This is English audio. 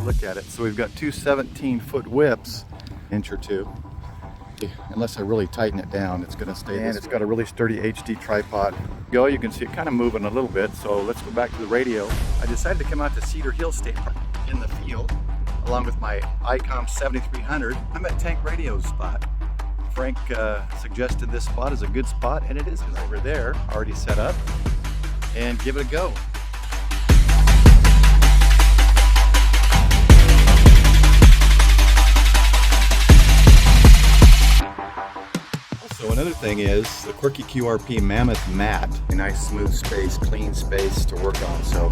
look at it. So we've got two 17-foot whips, inch or two. Unless I really tighten it down, it's going to stay. And it's got a really sturdy HD tripod. You can see it kind of moving a little bit. So let's go back to the radio. I decided to come out to Cedar Hill State Park in the field, along with my ICOM 7300. I'm at Tank Radio's spot. Frank suggested this spot is a good spot, and it is over there, already set up. And give it a go. So another thing is the Quirky QRP Mammoth Mat. A nice smooth space, clean space to work on. So